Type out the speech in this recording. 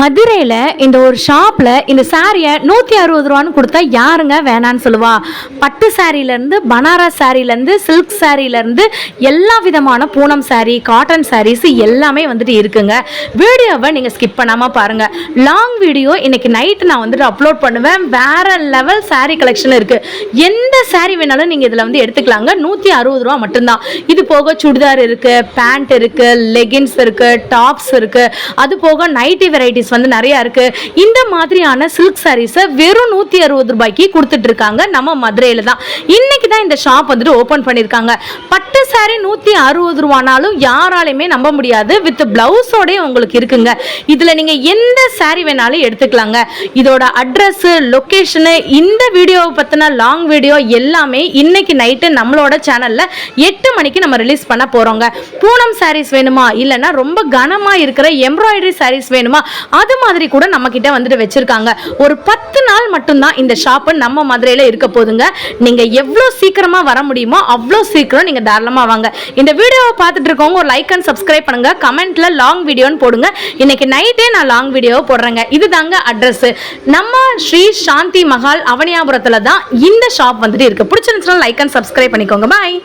மதுரையில் இந்த ஒரு ஷாப்பில் இந்த சாரியை 160 ரூபான்னு கொடுத்தா யாருங்க வேணான்னு சொல்லுவா? பட்டு சாரியிலேருந்து பனாரஸ் சாரியிலேருந்து சில்க் சாரியிலேருந்து எல்லா விதமான பூனம் சாரி, காட்டன் சாரீஸ் எல்லாமே வந்துட்டு இருக்குங்க. வீடியோவை நீங்கள் ஸ்கிப் பண்ணாமல் பாருங்கள். லாங் வீடியோ இன்னைக்கு நைட்டு நான் வந்துட்டு அப்லோட் பண்ணுவேன். வேறு லெவல் சாரீ கலெக்ஷன் இருக்குது. எந்த சாரீ வேணாலும் நீங்கள் இதில் வந்து எடுத்துக்கலாங்க. 160 ரூபா மட்டும்தான். இது போக சுடிதார் இருக்குது, பேண்ட் இருக்குது, லெகின்ஸ் இருக்குது, டாப்ஸ் இருக்குது. அது போக நைட்டி வெரைட்டிஸ் வந்து நிறைய இருக்கு. இந்த மாதிரியான சில்க் சாரீஸை வெறும் 160 ரூபாய்க்கு கொடுத்துட்டு இருக்காங்க நம்ம மதுரையில தான். இன்னைக்கு தான் இந்த ஷாப் வந்துட்டு ஓபன் பண்ணிருக்காங்க. பட்டு சாரி 160 ரூபானாலும் யாராலையுமே நம்ப முடியாது. வித் பிளவுஸோட உங்களுக்கு இருக்குங்க. இதுல நீங்க எந்த சாரி வேணாலும் எடுத்துக்கலாங்க. இதோட அட்ரஸ், லொகேஷன், இந்த வீடியோவை பத்தின லாங் வீடியோ எல்லாமே இன்னைக்கு நைட்டு நம்மளோட சேனல்ல 8 மணிக்கு நம்ம ரிலீஸ் பண்ண போறோங்க. பூனம் சாரீஸ் வேணுமா, இல்லைன்னா ரொம்ப கனமா இருக்கிற எம்ப்ராய்டரி சாரீஸ் வேணுமா, அது மாதிரி கூட நம்ம கிட்ட வந்துட்டு வச்சிருக்காங்க. ஒரு 10 நாள் மட்டும்தான் இந்த ஷாப் நம்ம மதுரையில இருக்க போதுங்க. நீங்க எவ்வளவு சீக்கிரமா வர முடியுமோ அவ்வளோ சீக்கிரம் நீங்க தாராளமா வாங்க. இந்த வீடியோவை பார்த்துட்டு இருக்கவங்க ஒரு லைக் அண்ட் சப்ஸ்கிரைப் பண்ணுங்க. கமெண்ட்ல லாங் வீடியோன்னு போடுங்க. இன்னைக்கு நைட்டே நான் லாங் வீடியோ போடுறேங்க. இதுதாங்க அட்ரஸ். நம்ம ஸ்ரீ சாந்தி மஹால் அவனியாபுரத்துல தான் இந்த ஷாப் வந்துட்டு இருக்கு. பிடிச்சிருந்துச்சுன்னா லைக் அண்ட் சப்ஸ்கிரைப் பண்ணிக்கோங்க. பாய்.